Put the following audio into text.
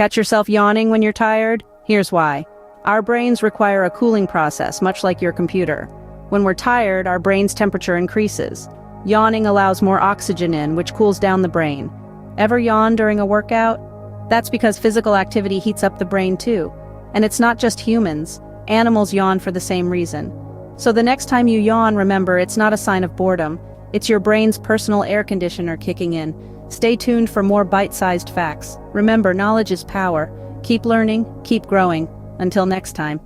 Catch yourself yawning when you're tired? Here's why. Our brains require a cooling process, much like your computer. When we're tired, our brain's temperature increases. Yawning allows more oxygen in, which cools down the brain. Ever yawn during a workout? That's because physical activity heats up the brain too. And it's not just humans. Animals yawn for the same reason. So the next time you yawn, remember, it's not a sign of boredom. It's your brain's personal air conditioner kicking in. Stay tuned for more bite-sized facts. Remember, knowledge is power. Keep learning, keep growing. Until next time.